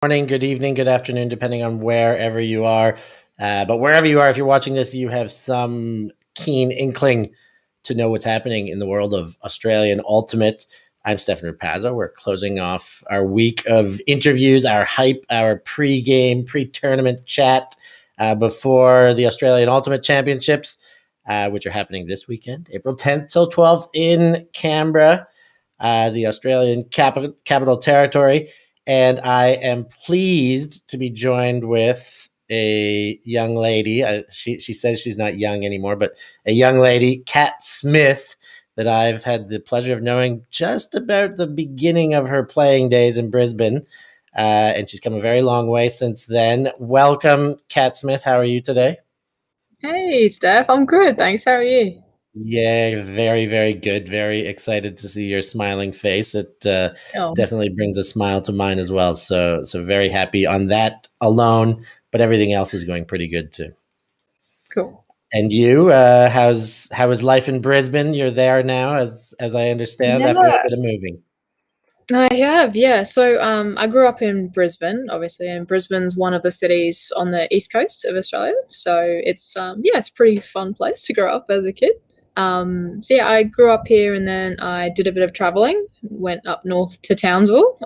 Morning, good evening, good afternoon, depending on wherever you are. But wherever you are, if you're watching this, you have some keen inkling to know what's happening in the world of Australian Ultimate. I'm Stef Pazzo. We're closing off our week of interviews, our hype, our pre-game, pre-tournament chat before the Australian Ultimate Championships, which are happening this weekend, April 10th till 12th in Canberra, the Australian capital territory. And I am pleased to be joined with a young lady. She says she's not young anymore, but a young lady, Kat Smith, that I've had the pleasure of knowing just about the beginning of her playing days in Brisbane. And she's come a very long way since then. Welcome, Kat Smith. How are you today? Hey, Steph. I'm good, thanks. How are you? Yeah, very, very good. Very excited to see your smiling face. It Oh, definitely brings a smile to mine as well. So very happy on that alone, but everything else is going pretty good too. cool. And you, how is life in Brisbane? You're there now, as I understand, after a Yeah, bit of moving. I have, yeah. I grew up in Brisbane, obviously, and Brisbane's one of the cities on the east coast of Australia. So it's a pretty fun place to grow up as a kid. I grew up here, and then I did a bit of traveling. Went up north to Townsville,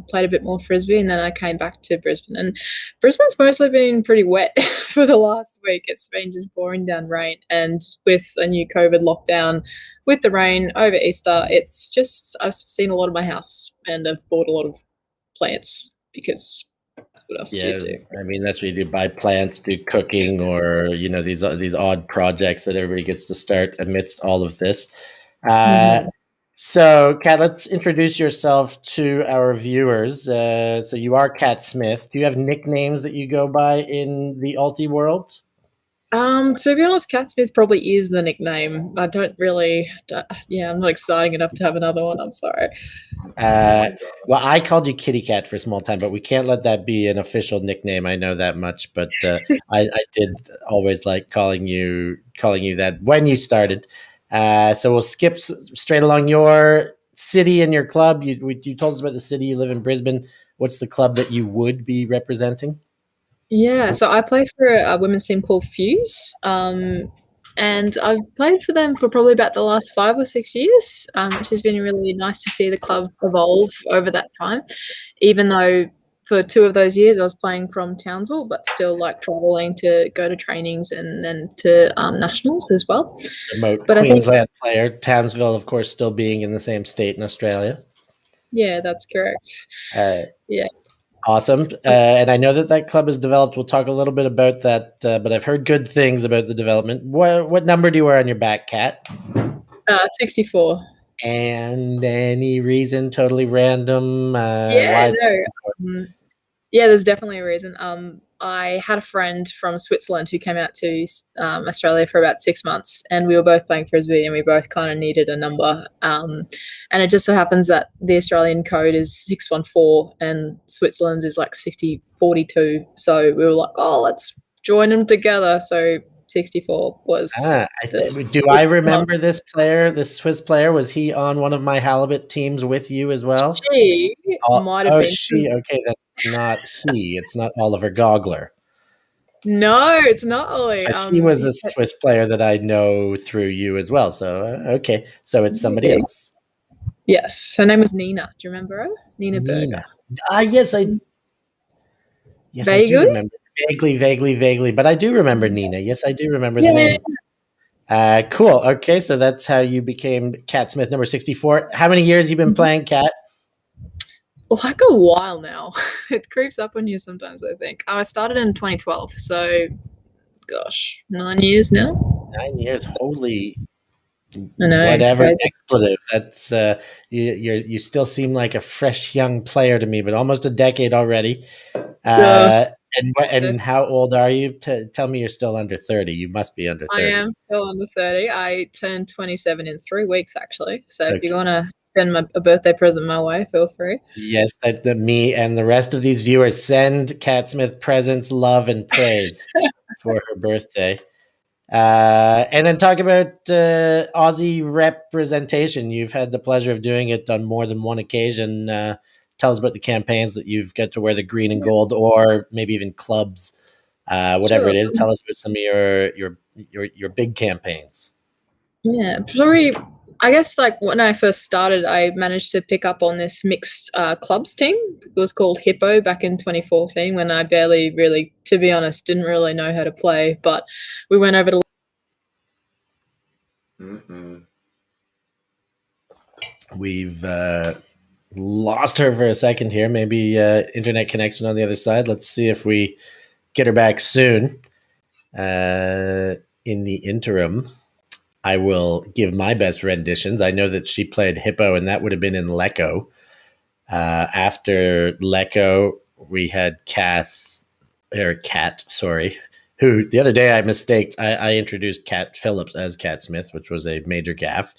played a bit more frisbee, and then I came back to Brisbane. And Brisbane's mostly been pretty wet for the last week. It's been just pouring down rain, and with a new COVID lockdown with the rain over Easter, it's just I've seen a lot of my house and I've bought a lot of plants because what else do you Yeah, do? I mean that's what you do: buy plants, do cooking, or these odd projects that everybody gets to start amidst all of this. Uh, Mhm. so, Kat, let's introduce yourself to our viewers. So, you are Kat Smith. Do you have nicknames that you go by in the Alti world? To be honest, Cat Smith probably is the nickname. I don't really, yeah, I'm not exciting enough to have another one. I'm sorry. Uh, well, I called you Kitty Cat for a small time, but we can't let that be an official nickname. I know that much, but I did always like calling you that when you started. So we'll skip straight along your city and your club. You told us about the city. You live in Brisbane. What's the club that you would be representing? Yeah, so I play for a women's team called Fuse, and I've played for them for probably about the last 5 or 6 years, which has been really nice to see the club evolve over that time. Even though for 2 of those years I was playing from Townsville, but still like traveling to go to trainings and then to nationals as well. Remote But I think, Queensland player. Townsville, of course, still being in the same state in Australia. yeah, that's correct. Uh, Yeah. Awesome. And I know that that club has developed. We'll talk a little bit about that, but I've heard good things about the development. What number do you wear on your back, Cat? 64. And any reason, totally random? Yeah, Why no. 64? Um, Yeah, there's definitely a reason. I had a friend from Switzerland who came out to Australia for about 6 months, and we were both playing frisbee, and we both kind of needed a number. And it just so happens that the Australian code is 614, and Switzerland's is like 6042. So we were like, oh, let's join them together. So 64 was the Do I remember this player, this Swiss player? Was he on one of my halibut teams with you as well? she Oh, might have oh, been. she. Okay, that's not he. It's not Oliver Gogler. No, it's not Ollie. He was a Swiss player that I know through you as well. So okay, so it's somebody Yeah. else. Yes, her name was Nina. Do you remember her? Nina Berger. Nina. Yes, I do Vaguely? remember vaguely, vaguely, vaguely, but I do remember Nina. Yes, I do remember the Yeah. name. Cool. Okay, so that's how you became Cat Smith, number 64. How many years you been playing Cat? Like a while now. It creeps up on you sometimes, I think. I started in 2012, so gosh, 9 years now. 9 years. Holy I know, whatever crazy. expletive. That's you still seem like a fresh young player to me, but almost a decade already. Uh, And how old are you? Tell me you're still under 30. You must be under I 30. am still under 30. I turned 27 in 3 weeks, actually. So if you Okay. want to send a birthday present my way, feel free. Yes, that me and the rest of these viewers send Cat Smith presents, love, and praise for her birthday. And then talk about Aussie representation. You've had the pleasure of doing it on more than one occasion. tell us about the campaigns that you've got to wear the green and gold, or maybe even clubs, whatever Sure. it is. Tell us about some of your big campaigns. Yeah, sorry. I guess like when I first started, I managed to pick up on this mixed clubs team. It was called Hippo back in 2014 when I barely really, to be honest, didn't really know how to play. But we went over to. We've lost her for a second here. Maybe internet connection on the other side. Let's see if we get her back soon. In the interim, I will give my best renditions. I know that she played Hippo, and that would have been in Lecco. After Lecco, we had Kat, sorry, who the other day I introduced Kat Phillips as Kat Smith, which was a major gaffe.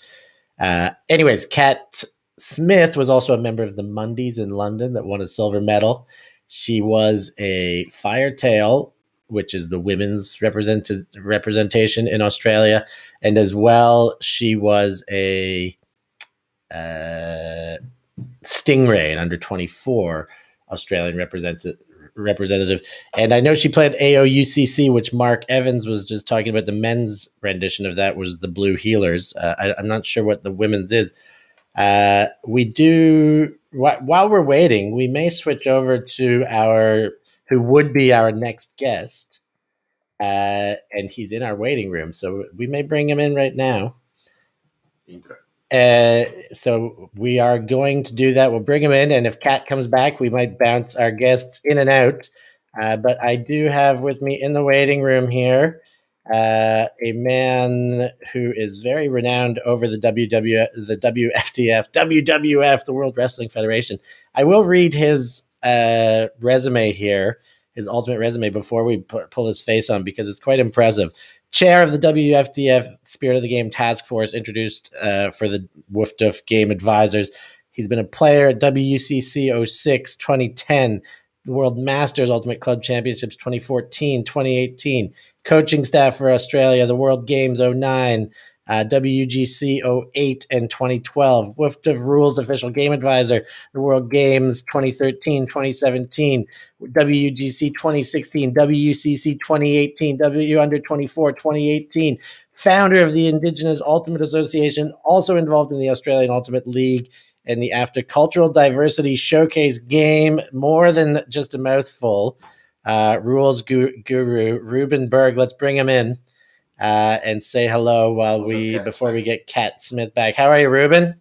Anyways, Kat Smith was also a member of the Mondays in London that won a silver medal. She was a Firetail, which is the women's representation in Australia. And as well, she was a Stingray, an under 24 Australian representative. And I know she played AOUCC, which Mark Evans was just talking about. The men's rendition of that was the Blue Healers. I'm not sure what the women's is. We do, while we're waiting, we may switch over to who would be our next guest. And he's in our waiting room, so we may bring him in right now. So we are going to do that. We'll bring him in, and if Kat comes back, we might bounce our guests in and out. But I do have with me in the waiting room here a man who is very renowned over the WWF, the World Wrestling Federation. I will read his resume here, his ultimate resume, before we pull his face on, because it's quite impressive. Chair of the WFDF Spirit of the Game Task Force, introduced for the WFDF Game Advisors. He's been a player at WCC 06, 2010, World Masters Ultimate Club Championships 2014, 2018, coaching staff for Australia, the World Games 09, WGC 08 and 2012, WFDF Rules Official Game Advisor, the World Games 2013, 2017, WGC 2016, WCC 2018, W Under 24 2018, founder of the Indigenous Ultimate Association, also involved in the Australian Ultimate League and the After Cultural Diversity Showcase game, more than just a mouthful. Rules guru Rueben Berg. Let's bring him in and say hello before we get Kat Smith back. How are you, Rueben?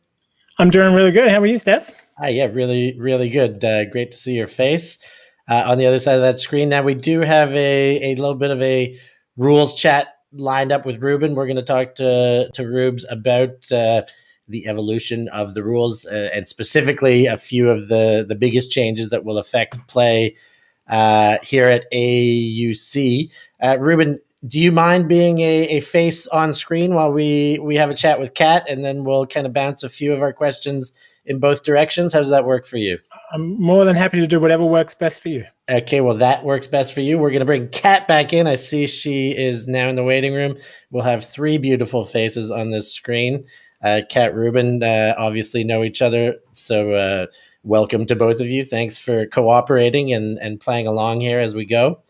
I'm doing really good. How are you, Steph? Yeah, really, really good. Great to see your face on the other side of that screen. Now, we do have a little bit of a rules chat lined up with Rueben. We're going to talk to Rubes about the evolution of the rules and specifically a few of the biggest changes that will affect play here at AUC. Rueben, do you mind being a face on screen while we have a chat with Kat, and then we'll kind of bounce a few of our questions in both directions? How does that work for you? I'm more than happy to do whatever works best for you. Okay, well, that works best for you. We're going to bring Kat back in. I see she is now in the waiting room. We'll have three beautiful faces on this screen. Kat, Rueben obviously know each other, so welcome to both of you. Thanks for cooperating and playing along here as we go.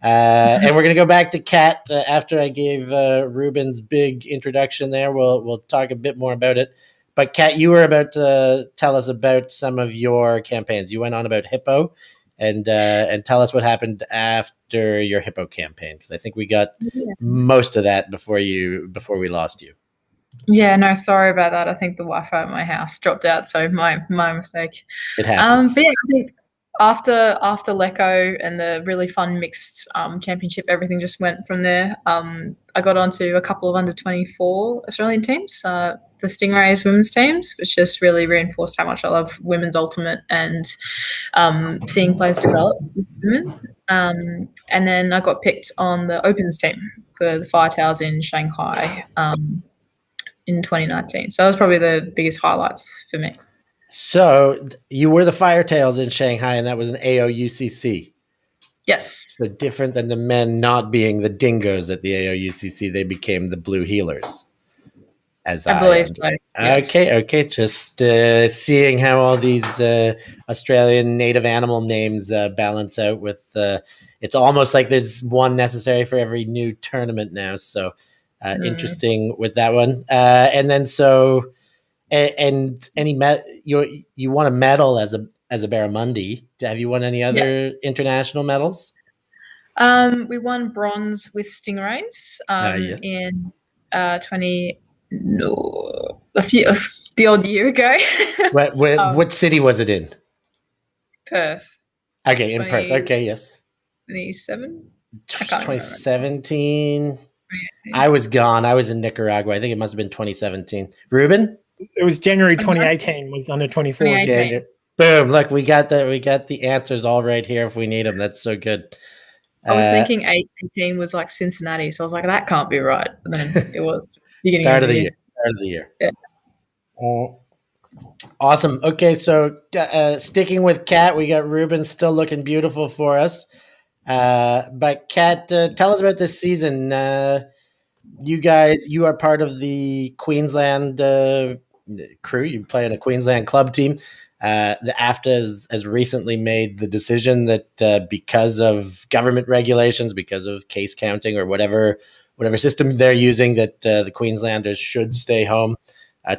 And we're going to go back to Kat after I gave Ruben's big introduction there. We'll talk a bit more about it. But Kat, you were about to tell us about some of your campaigns. You went on about Hippo, and tell us what happened after your Hippo campaign, because I think we got most of that before we lost you. Yeah, no, sorry about that. I think the Wi-Fi at my house dropped out, so my mistake. It happens. But yeah, I think after Lecco and the really fun mixed championship, everything just went from there. I got onto a couple of under 24 Australian teams, the Stingrays women's teams, which just really reinforced how much I love women's ultimate and seeing players develop with women. And then I got picked on the Opens team for the Firetails in Shanghai in 2019. So that was probably the biggest highlights for me. So you were the Firetails in Shanghai, and that was an AOUCC. Yes. So different than the men not being the dingoes at the AOUCC, they became the Blue Healers. as I I believe am. so. Yes. Okay. Just seeing how all these Australian native animal names balance out with. It's almost like there's one necessary for every new tournament now. So interesting with that one. And then so and any you won a medal as a Barramundi. Have you won any Yes. other international medals? We won bronze with stingrays Yeah. in 20 no the odd year ago. What city was it in? Perth. Okay, in Perth. Okay, yes. 27. I can't remember. 2017. I was gone. I was in Nicaragua. I think it must have been 2017. Ruben? It was January 2018 was under 24s. 2018. Boom. Look, we got the answers all right here if we need them. That's so good. I was thinking 18 was like Cincinnati, so I was like, that can't be right. But then it was beginning Start of the year. Start of the year. Yeah. Awesome. Okay, so sticking with Kat, we got Ruben still looking beautiful for us. But Kat, tell us about this season. You are part of the Queensland crew. You play in a Queensland club team. The AFTA has recently made the decision that because of government regulations, because of case counting or whatever system they're using, that the Queenslanders should stay home.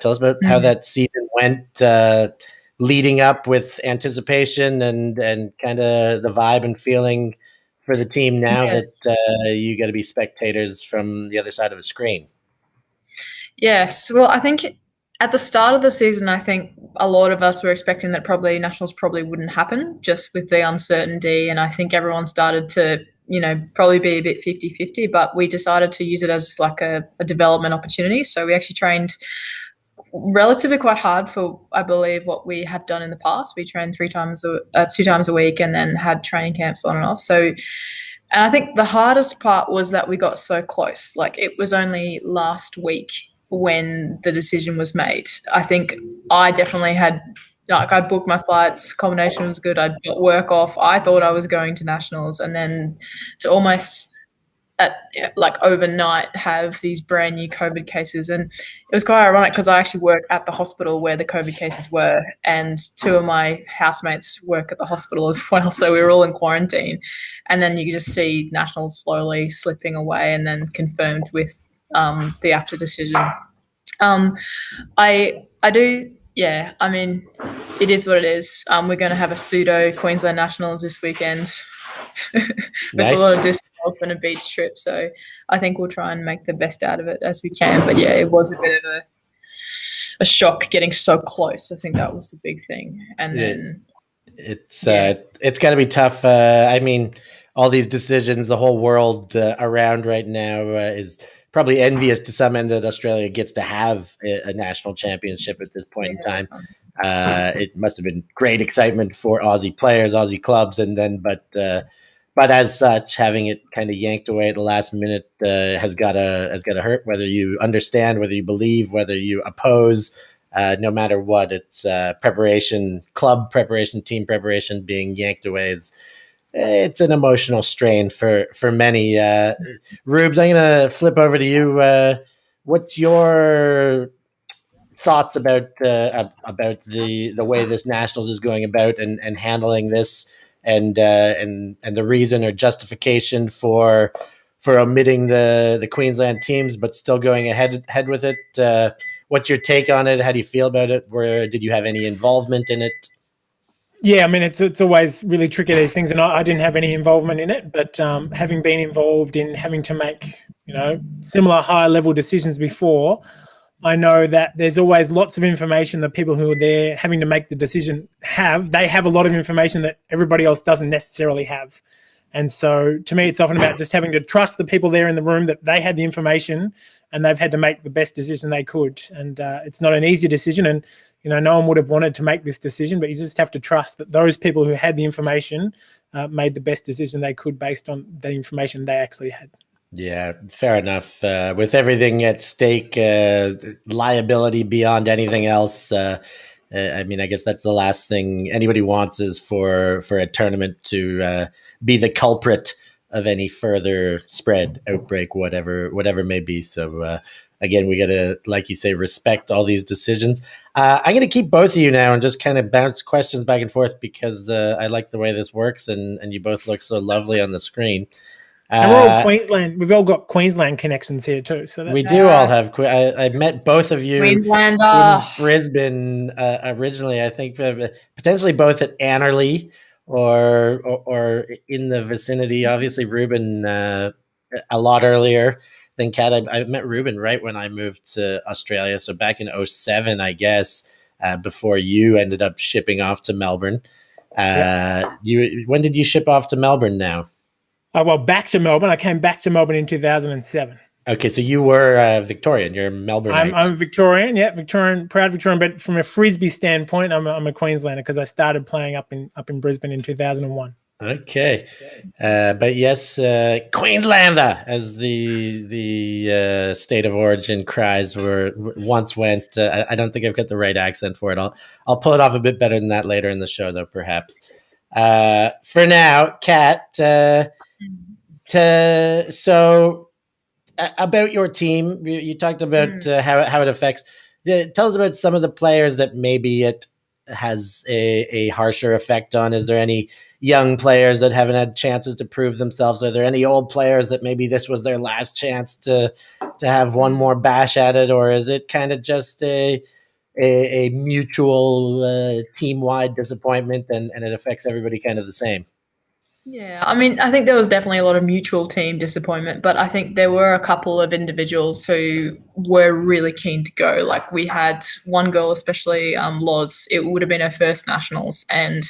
Tell us about how that season went, leading up with anticipation and kind of the vibe and feeling for the team now that you got to be spectators from the other side of a screen. Yes. Well, I think at the start of the season, I think a lot of us were expecting that probably Nationals probably wouldn't happen just with the uncertainty. And I think everyone started to, probably be a bit 50-50, but we decided to use it as like a development opportunity. So we actually trained relatively quite hard for, I believe, what we had done in the past. We trained 2 times a week and then had training camps on and off. So, and I think the hardest part was that we got so close. Like it was only last week when the decision was made. I think I definitely had, I booked my flights, accommodation was good, I'd got work off. I thought I was going to Nationals, and then to almost overnight have these brand new COVID cases. And it was quite ironic because I actually work at the hospital where the COVID cases were, and 2 of my housemates work at the hospital as well. So we were all in quarantine, and then you just see Nationals slowly slipping away and then confirmed with the AFTA decision. I do, yeah, I mean, it is what it is. We're going to have a pseudo Queensland Nationals this weekend with Nice. a lot of disc golf and a beach trip. So I think we'll try and make the best out of it as we can. But yeah, it was a bit of a shock getting so close. I think that was the big thing. And then it's got to be tough. I mean, all these decisions, the whole world around right now is probably envious to some end that Australia gets to have a national championship at this point in time. It must have been great excitement for Aussie players, Aussie clubs, and then but as such, having it kind of yanked away at the last minute has got to hurt. Whether you understand, whether you believe, whether you oppose, no matter what, it's preparation, club preparation, team preparation being yanked away it's an emotional strain for many. Rubes, I'm going to flip over to you. What's your thoughts about the way this Nationals is going about and handling this, and the reason or justification for omitting the Queensland teams, but still going ahead with it? What's your take on it? How do you feel about it? Did you have any involvement in it? Yeah, I mean, it's always really tricky, these things, and I didn't have any involvement in it, but having been involved in having to make, similar higher level decisions before, I know that there's always lots of information that people who are there having to make the decision they have a lot of information that everybody else doesn't necessarily have. And so to me, it's often about just having to trust the people there in the room that they had the information and they've had to make the best decision they could. And it's not an easy decision, and no one would have wanted to make this decision, but you just have to trust that those people who had the information made the best decision they could based on the information they actually had. Yeah, fair enough. With everything at stake, liability beyond anything else. I mean, I guess that's the last thing anybody wants is for a tournament to be the culprit any further spread, outbreak, whatever it may be. So again, we got to, like you say, respect all these decisions. I'm going to keep both of you now and just kind of bounce questions back and forth because I like the way this works, and you both look so lovely on the screen. And we're all Queensland. We've all got Queensland connections here too. So we do all have. I met both of you Queenslander in Brisbane originally. I think potentially both at Annerley or in the vicinity. Obviously, Rueben a lot earlier than Kat. I met Rueben right when I moved to Australia, so back in 2007, I guess, before you ended up shipping off to Melbourne. When did you ship off to Melbourne now? Well, back to Melbourne. I came back to Melbourne in 2007. Okay, so you were Victorian. You're Melbourneite. I'm Victorian, Victorian, proud Victorian. But from a frisbee standpoint, I'm a Queenslander because I started playing up in Brisbane in 2001. Okay, but yes, Queenslander, as the state of origin cries once went. I don't think I've got the right accent for it. I'll pull it off a bit better than that later in the show, though, perhaps. For now, Kat. So about your team, you talked about how it affects. Tell us about some of the players that maybe it has a harsher effect on. Is there any young players that haven't had chances to prove themselves? Are there any old players that maybe this was their last chance to have one more bash at it, or is it kind of just a mutual team-wide disappointment and it affects everybody kind of the same? Yeah, I mean, I think there was definitely a lot of mutual team disappointment, but I think there were a couple of individuals who were really keen to go. Like we had one girl, especially Loz, it would have been her first nationals, and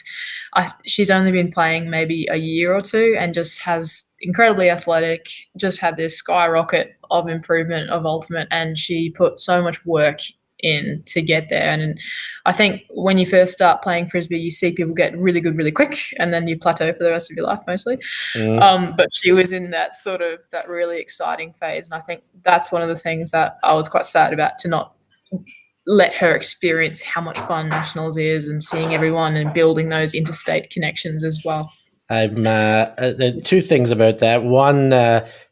she's only been playing maybe a year or two and just has incredibly athletic, just had this skyrocket of improvement of ultimate, and she put so much work in to get there. And I think when you first start playing frisbee, you see people get really good really quick, and then you plateau for the rest of your life mostly. But she was in that really exciting phase, and I think that's one of the things that I was quite sad about, to not let her experience how much fun nationals is and seeing everyone and building those interstate connections as well. I'm two things about that. One,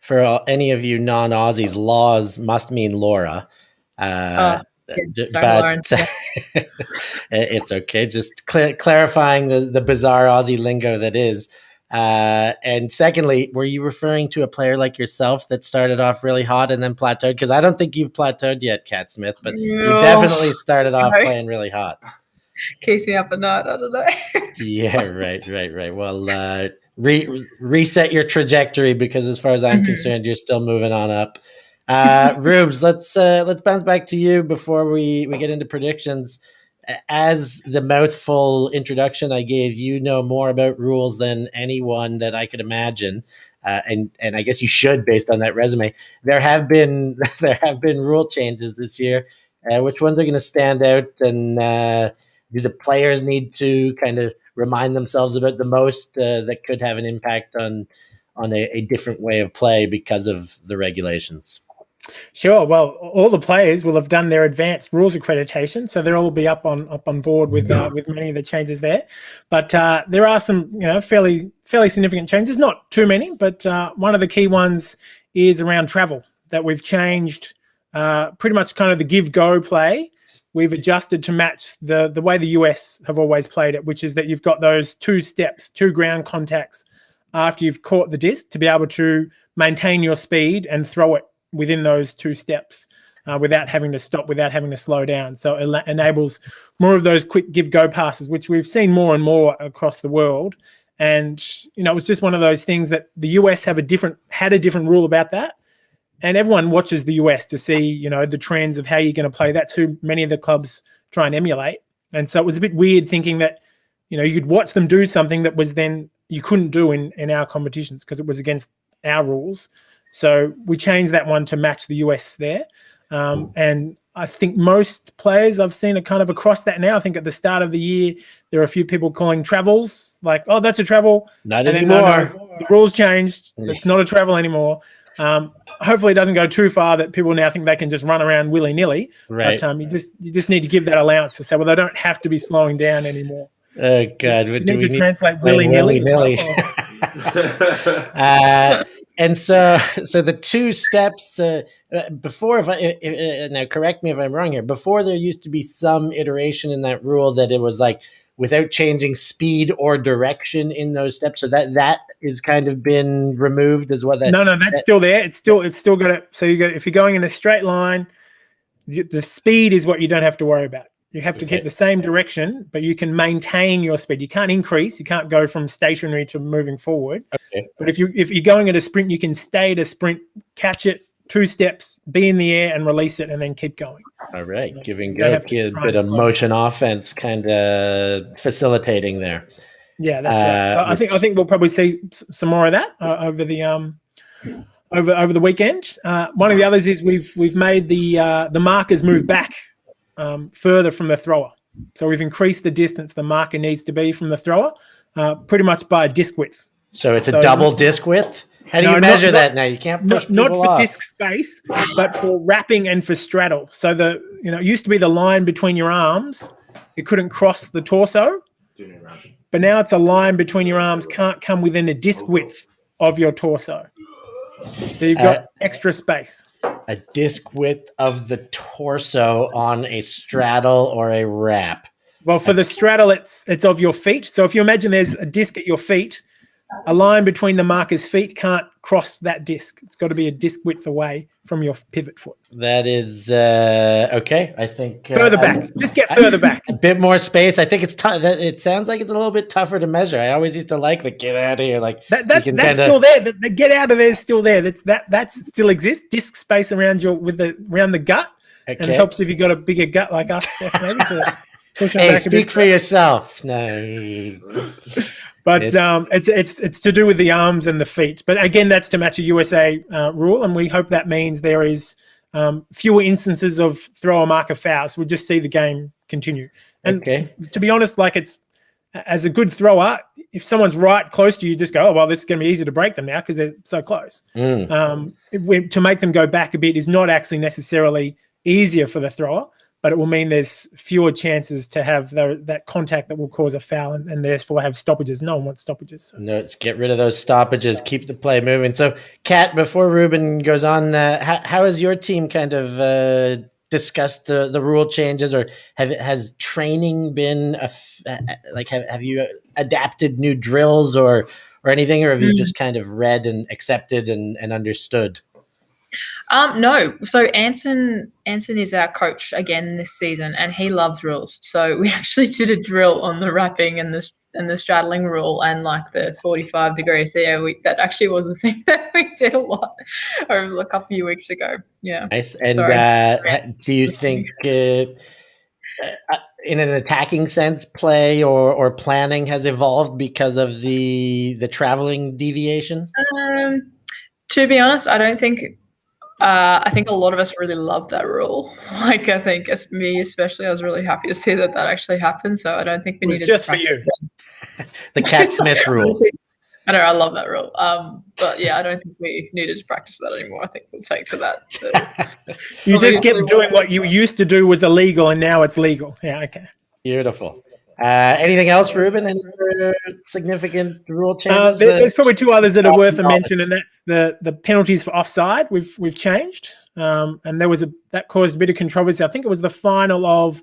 for any of you non-Aussies, laws must mean Laura. Sorry, but it's okay. Just clarifying the bizarre Aussie lingo that is. And secondly, were you referring to a player like yourself that started off really hot and then plateaued? Because I don't think you've plateaued yet, Kat Smith, but you definitely started off playing really hot. Keeps me up at night. I don't know. Yeah, right. Well, reset your trajectory, because as far as I'm concerned, you're still moving on up. Rubes, let's bounce back to you before we get into predictions. As the mouthful introduction I gave, you know more about rules than anyone that I could imagine, and I guess you should, based on that resume. There have been rule changes this year. Which ones are going to stand out, and do the players need to kind of remind themselves about the most that could have an impact on a different way of play because of the regulations? Sure. Well, all the players will have done their advanced rules accreditation, so they'll all be up on board with many of the changes there. But there are some, fairly significant changes. Not too many, but one of the key ones is around travel, that we've changed pretty much kind of the give-go play. We've adjusted to match the way the US have always played it, which is that you've got those 2 steps, 2 ground contacts after you've caught the disc to be able to maintain your speed and throw it within those 2 steps without having to stop, without having to slow down. So it enables more of those quick give-go passes, which we've seen more and more across the world. And, it was just one of those things that the US had a different rule about that. And everyone watches the US to see, the trends of how you're going to play. That's who many of the clubs try and emulate. And so it was a bit weird thinking that, you could watch them do something that was then you couldn't do in our competitions because it was against our rules. So we changed that one to match the US there. And I think most players I've seen are kind of across that now. I think at the start of the year, there are a few people calling travels like, oh, that's a travel. Not anymore. The rules changed. It's not a travel anymore. Hopefully it doesn't go too far that people now think they can just run around willy-nilly. Right. But you just need to give that allowance to say, well, they don't have to be slowing down anymore. Oh, God. Do we need to translate willy-nilly? And so the two steps before, now correct me if I'm wrong here. Before, there used to be some iteration in that rule that it was like without changing speed or direction in those steps. So that is kind of been removed as well. No, that's still there. It's still got it. So if you're going in a straight line, the speed is what you don't have to worry about. You have to keep the same direction, but you can maintain your speed. You can't increase. You can't go from stationary to moving forward. Okay. But if you're going at a sprint, you can stay at a sprint, catch it 2 steps, be in the air, and release it, and then keep going. All right, giving Goki a bit of motion offense, kind of facilitating there. Yeah, that's right. So I think we'll probably see some more of that over the over the weekend. One of the others is we've made the markers move back further from the thrower. So we've increased the distance the marker needs to be from the thrower, pretty much by disc width. So it's a double disc width? How do you measure that now? You can't push not for off. disc space, but for wrapping and for straddle. So it used to be the line between your arms. It couldn't cross the torso. But now it's a line between your arms, can't come within a disc width of your torso. So you've got extra space. A disc width of the torso on a straddle or a wrap. Well, for the straddle, it's of your feet. So if you imagine there's a disc at your feet, a line between the marker's feet can't cross that disc. It's got to be a disc width away from your pivot foot. That is okay. I think further back. Just get further back. A bit more space. I think it's tough. It sounds like it's a little bit tougher to measure. I always used to like the get out of here. Like that's still there. The get out of there is still there. That still exists. Disc space around around the gut, and it helps if you've got a bigger gut like us. Maybe to push hey, speak for yourself. No. But it's to do with the arms and the feet. But again, that's to match a USA rule, and we hope that means there is fewer instances of thrower marker fouls. We'll just see the game continue. And to be honest, like as a good thrower, if someone's right close to you, just go, oh, well, this is going to be easy to break them now because they're so close. To make them go back a bit is not actually necessarily easier for the thrower, but it will mean there's fewer chances to have that contact that will cause a foul and therefore have stoppages. No one wants stoppages. So. No, let's get rid of those stoppages, keep the play moving. So, Kat, before Rueben goes on, how has your team kind of discussed the rule changes, or has training been have you adapted new drills or anything, or have you just kind of read and accepted and understood? No. So Anson is our coach again this season, and he loves rules. So we actually did a drill on the wrapping and the straddling rule and like the 45 degrees. So yeah, that actually was the thing that we did a lot over a couple of weeks ago. Yeah. Nice. And do you think in an attacking sense, play or planning has evolved because of the traveling deviation? To be honest, I don't think. I think a lot of us really love that rule. Like, I think me especially, I was really happy to see that actually happened. So I don't think we needed just for you. The Cat Smith rule. I know, I love that rule. But yeah, I don't think we needed to practice that anymore. I think we'll take to that. So. You just kept doing what you used to do was illegal, and now it's legal. Yeah, okay. Beautiful. Anything else, Rueben? Any other significant rule changes? There's probably 2 others that are worth a mention, and that's the penalties for offside. We've changed, and that caused a bit of controversy. I think it was the final of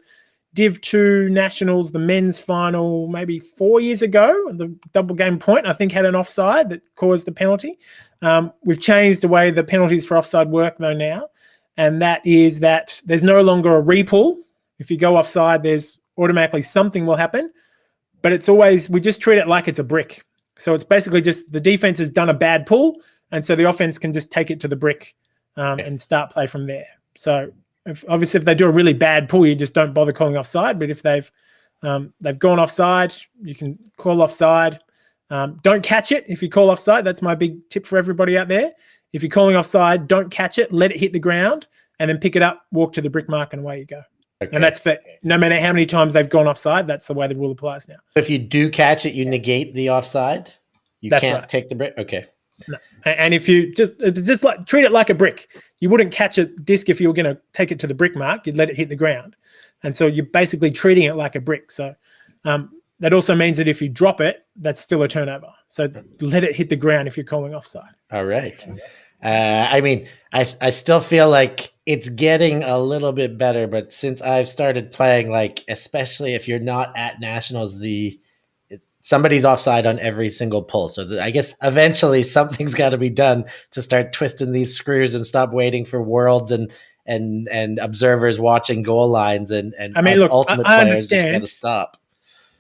Div 2 Nationals, the men's final, maybe 4 years ago. The double game point, I think, had an offside that caused the penalty. We've changed the way the penalties for offside work though now, and that is that there's no longer a repull. If you go offside, there's automatically something will happen, but it's always, we just treat it like it's a brick. So it's basically just the defense has done a bad pull, and so the offense can just take it to the brick and start play from there. So obviously if they do a really bad pull, you just don't bother calling offside. But if they've gone offside, you can call offside. Don't catch it if you call offside. That's my big tip for everybody out there. If you're calling offside, don't catch it, let it hit the ground, and then pick it up, walk to the brick mark, and away you go. Okay. And that's for no matter how many times they've gone offside. That's the way the rule applies now. If you do catch it, you negate the offside. That's can't right. Take the brick. Okay. No. And if you just like treat it like a brick, you wouldn't catch a disc if you were going to take it to the brick mark. You'd let it hit the ground, and so you're basically treating it like a brick. So that also means that if you drop it, that's still a turnover. So let it hit the ground if you're calling offside. All right. I mean, I still feel like it's getting a little bit better, but since I've started playing, like, especially if you're not at Nationals, somebody's offside on every single pull. So I guess eventually something's got to be done to start twisting these screws and stop waiting for worlds and observers watching goal lines and I mean, us look, ultimate I players just got understand. to stop.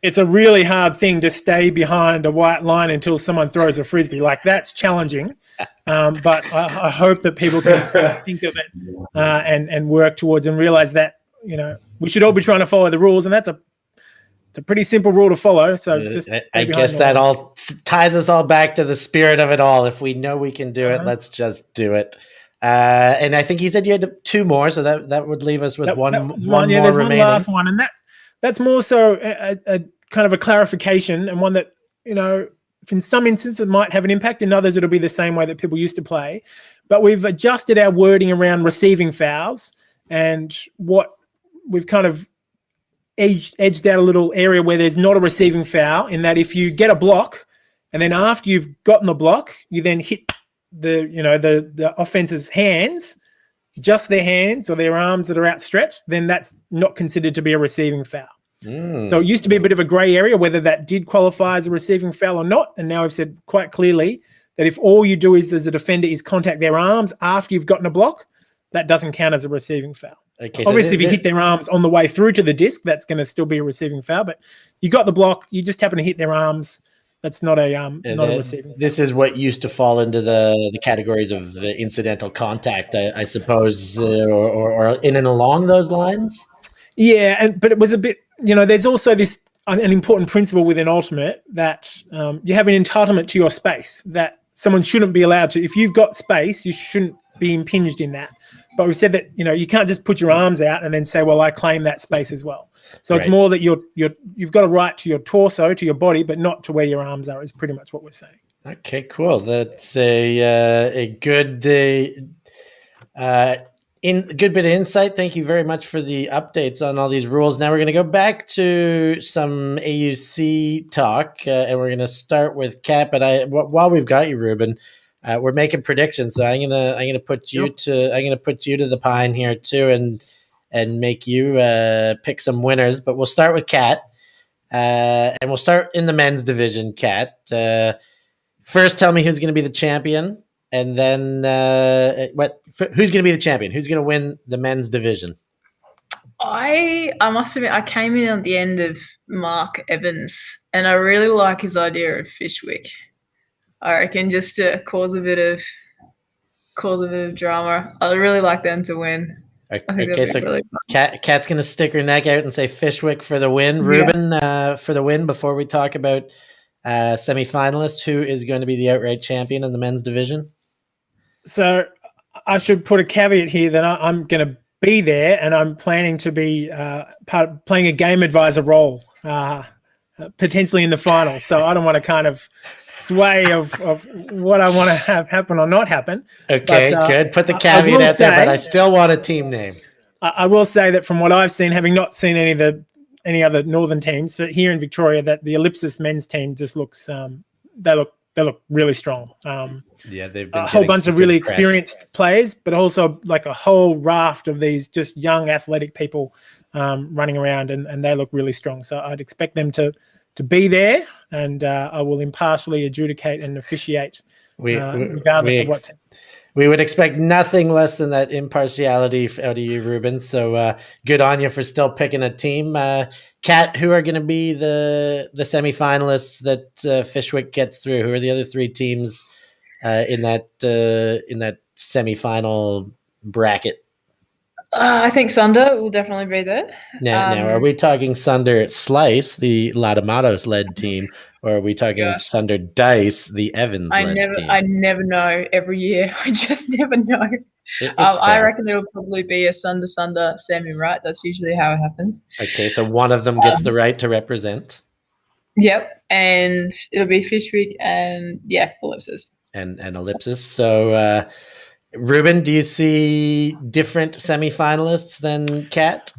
It's a really hard thing to stay behind a white line until someone throws a frisbee. Like, that's challenging. But I hope that people can think of it and work towards and realize that, we should all be trying to follow the rules, and it's a pretty simple rule to follow. So just I guess that all ties us all back to the spirit of it all. If we know we can do it, let's just do it. And I think you said you had 2 more, so that would leave us with one more there's remaining. One last one, and that's more so a kind of a clarification, and one that, in some instances it might have an impact, in others it'll be the same way that people used to play. But we've adjusted our wording around receiving fouls, and what we've kind of edged out a little area where there's not a receiving foul, in that if you get a block and then after you've gotten the block, you then hit the offense's hands, just their hands or their arms that are outstretched, then that's not considered to be a receiving foul. So it used to be a bit of a grey area whether that did qualify as a receiving foul or not, and now I've said quite clearly that if all you do is, as a defender, is contact their arms after you've gotten a block, that doesn't count as a receiving foul. Okay, obviously, if you hit their arms on the way through to the disc, that's going to still be a receiving foul. But you got the block, you just happen to hit their arms. That's not a receiving foul. This is what used to fall into the categories of incidental contact, I suppose, or in and along those lines. Yeah, but it was a bit. There's also an important principle within Ultimate that you have an entitlement to your space, that someone shouldn't be allowed to. If you've got space, you shouldn't be impinged in that. But we said that you can't just put your arms out and then say, well, I claim that space as well. So It's more that you've got a right to your torso, to your body, but not to where your arms are, is pretty much what we're saying. Okay, cool. That's a good good bit of insight. Thank you very much for the updates on all these rules. Now we're going to go back to some AUC talk, and we're going to start with Kat. But while we've got you, Rueben, we're making predictions. So I'm gonna put you to the pine here too, and make you pick some winners. But we'll start with Kat, and we'll start in the men's division. Kat, first, tell me who's going to be the champion. And then who's going to be the champion? Who's going to win the men's division? I must admit, I came in at the end of Mark Evans, and I really like his idea of Fishwick. I reckon just to cause a bit of drama. I really like them to win. Okay, so really Kat's going to stick her neck out and say Fishwick for the win. Rueben, for the win. Before we talk about semi-finalists, who is going to be the outright champion in the men's division? So I should put a caveat here that I'm going to be there, and I'm planning to be playing a game advisor role, potentially in the final. So I don't want to kind of sway of what I want to have happen or not happen. Okay, good. Put the caveat out there, but I still want a team name. I will say that from what I've seen, having not seen any other northern teams, but here in Victoria, that the Ellipsis men's team just looks they look really strong. Yeah, they've been a whole bunch of really experienced players, but also like a whole raft of these just young athletic people running around, and they look really strong. So I'd expect them to be there, and I will impartially adjudicate and officiate regardless of what team. We would expect nothing less than that impartiality out of you, Rueben. So good on you for still picking a team. Kat, who are going to be the semifinalists that Fishwick gets through? Who are the other 3 teams in that semifinal bracket? I think Sunder will definitely be there. Now, are we talking Sunder Slice, the Latamatos led team, or are we talking Sunder Dice, the Evans led team? I never know every year. I just never know. I reckon it'll probably be a Sunder semi, right? That's usually how it happens. Okay, so one of them gets the right to represent. Yep, and it'll be Fishwick and Ellipsis. And Ellipsis. So Rueben, do you see different semi-finalists than Kat?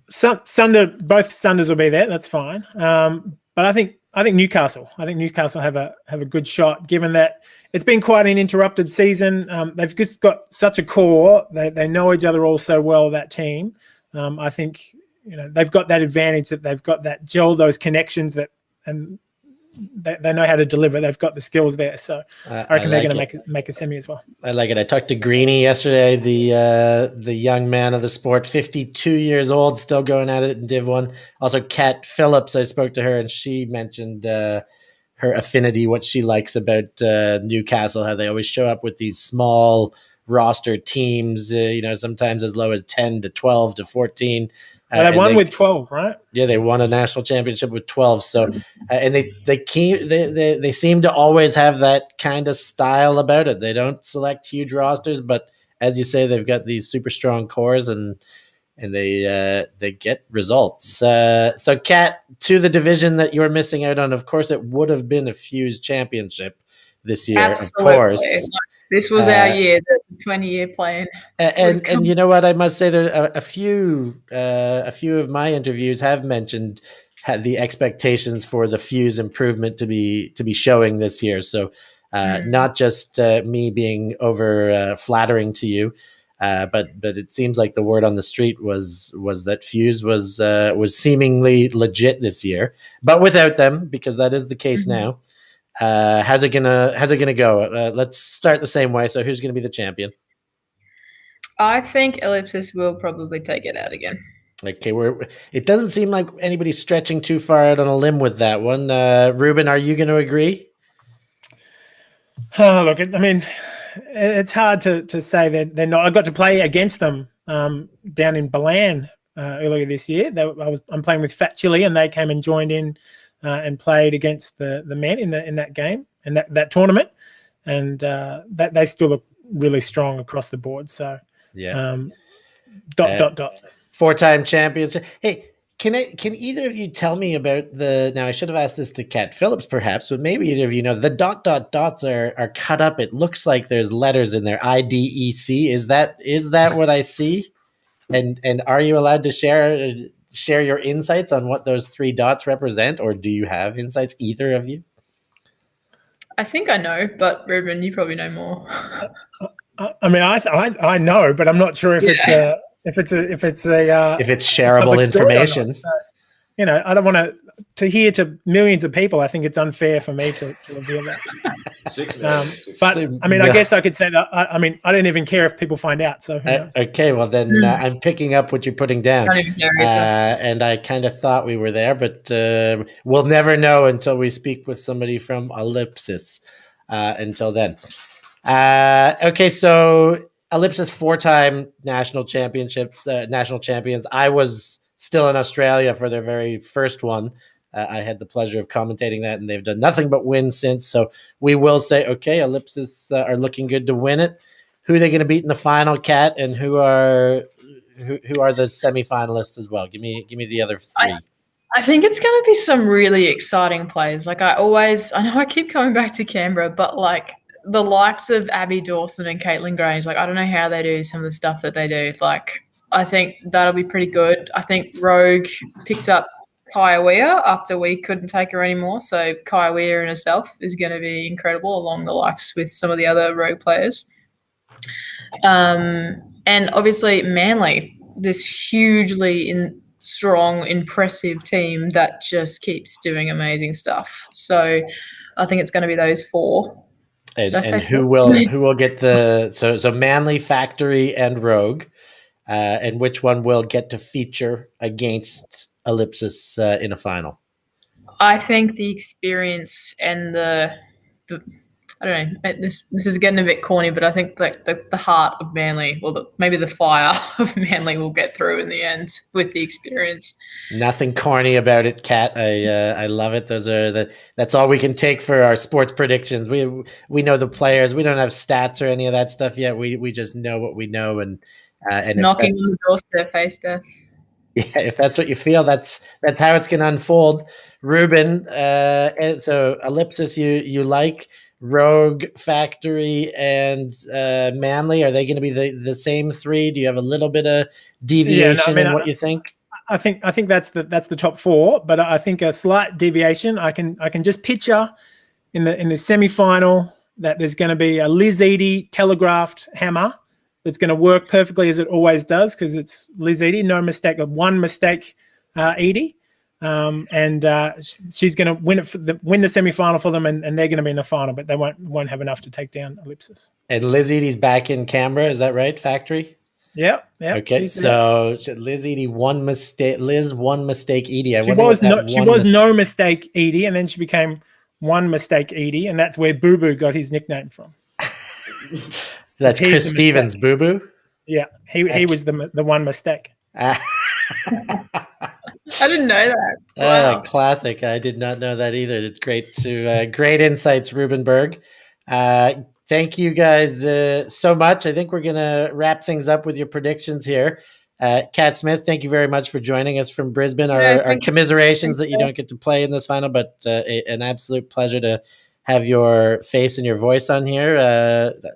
Sunder, both Sunders will be there. That's fine. But but I think Newcastle. I think Newcastle have a good shot, given that it's been quite an interrupted season. They've just got such a core. They know each other all so well, that team. I think they've got that advantage, that they've got that gel, those connections, and they know how to deliver. They've got the skills there. So I reckon they're going to make a semi as well. I like it. I talked to Greeny yesterday, the young man of the sport, 52 years old, still going at it in Div 1. Also, Kat Phillips, I spoke to her, and she mentioned her affinity, what she likes about Newcastle, how they always show up with these small roster teams, sometimes as low as 10 to 12 to 14. They won with 12, right? Yeah, they won a national championship with 12. So, and they seem to always have that kind of style about it. They don't select huge rosters, but as you say, they've got these super strong cores, and they get results. So, Kat, to the division that you're missing out on, of course, it would have been a Fuse championship this year. Absolutely. Of course. This was our year, the 20-year plan. And you know what? I must say, there a few of my interviews have mentioned the expectations for the Fuse improvement to be showing this year. So not just me being over flattering to you, but it seems like the word on the street was that Fuse was seemingly legit this year, but without them, because that is the case now. How's it gonna go? Let's start the same way. So who's gonna be the champion? I think Ellipsis will probably take it out again. Okay, it doesn't seem like anybody's stretching too far out on a limb with that one. Ruben, are you going to agree? Look, it's hard to say that they're not. I got to play against them down in Balan earlier this year. I'm playing with Fat Chili, and they came and joined in and played against the men in that game and that tournament, and that they still look really strong across the board. So yeah, dot. 4-time champions. Hey, can either of you tell me about now I should have asked this to Kat Phillips perhaps, but maybe either of you know, the dots are cut up. It looks like there's letters in there. IDEC. Is that what I see? And are you allowed to share your insights on what those 3 dots represent, or do you have insights, either of you? I think I know, but Ruben, you probably know more. I know, but I'm not sure if it's shareable information. So, I don't want to hear to millions of people. I think it's unfair for me to reveal that. But I guess I could say that. I don't even care if people find out. So okay, well then I'm picking up what you're putting down, and I kind of thought we were there, but we'll never know until we speak with somebody from Ellipsis. Until then, okay, so Ellipsis 4-time national champions. I was still in Australia for their very first one. I had the pleasure of commentating that, and they've done nothing but win since. So we will say, okay, Ellipsis are looking good to win it. Who are they going to beat in the final, Kat, and who are the semifinalists as well? Give me the other 3. I think it's going to be some really exciting plays. Like I know I keep coming back to Canberra, but like the likes of Abby Dawson and Caitlin Grange, like I don't know how they do some of the stuff that they do. Like I think that'll be pretty good. I think Rogue picked up Kaya Weir after we couldn't take her anymore. So Kaya Weir in herself is going to be incredible, along the likes with some of the other Rogue players. And obviously Manly, this hugely strong, impressive team that just keeps doing amazing stuff. So I think it's going to be those 4. And who will get so Manly, Factory, and Rogue, and which one will get to feature against Ellipsis in a final? I think the experience and the I don't know. This is getting a bit corny, but I think like the heart of Manly, or maybe the fire of Manly, will get through in the end with the experience. Nothing corny about it, Kat. I love it. That's all we can take for our sports predictions. We know the players. We don't have stats or any of that stuff yet. We just know what we know, and knocking on the doorstep, hey Steph. Yeah, if that's what you feel, that's how it's going to unfold. Ruben, and so Ellipsis, you like. Rogue, Factory, and Manly, are they going to be the same 3? Do you have a little bit of deviation in what you think? I think that's the top four, but I think a slight deviation. I can just picture in the semi-final that there's going to be a Liz Eady telegraphed hammer that's going to work perfectly as it always does because it's Liz Eady, no mistake, one mistake, Eady, and she's going to win the semi-final for them, and they're going to be in the final, but they won't have enough to take down Ellipsis. And Liz Eady's back in Canberra, is that right? Factory. Yep. Okay, so Liz Eady one mistake. Liz one mistake Eady. She was no mistake Eady, and then she became one mistake Eady, and that's where Boo Boo got his nickname from. That's Chris Stevens, Boo Boo. Yeah, he was the one mistake. I didn't know that. Wow. Classic. I did not know that either. It's great insights, Rueben Berg. Thank you guys so much. I think we're going to wrap things up with your predictions here. Kat Smith, thank you very much for joining us from Brisbane. Our commiserations that you don't get to play in this final, but an absolute pleasure to have your face and your voice on here.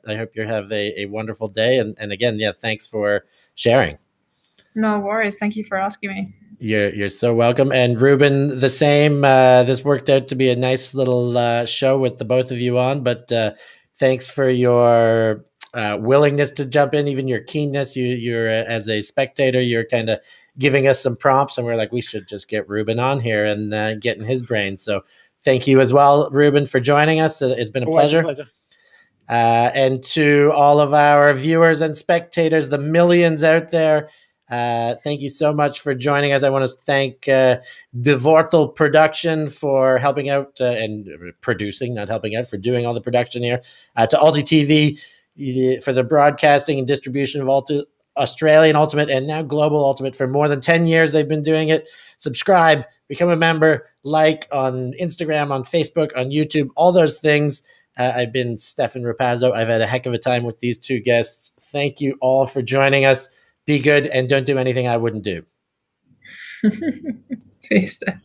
I hope you have a wonderful day. And again, thanks for sharing. No worries. Thank you for asking me. You're so welcome. And Rueben, the same. This worked out to be a nice little show with the both of you on, but thanks for your willingness to jump in, even your keenness. You're as a spectator, you're kind of giving us some prompts, and we're like, we should just get Rueben on here and get in his brain. So thank you as well, Rueben, for joining us. It's been a pleasure. And to all of our viewers and spectators, the millions out there, thank you so much for joining us. I want to thank De Vortel Production for helping out and producing, not helping out, for doing all the production here. To Alti TV for the broadcasting and distribution of Australian Ultimate and now Global Ultimate. For more than 10 years, they've been doing it. Subscribe, become a member, like on Instagram, on Facebook, on YouTube, all those things. I've been Stef Pazzo. I've had a heck of a time with these two guests. Thank you all for joining us. Be good and don't do anything I wouldn't do. See you, Stef.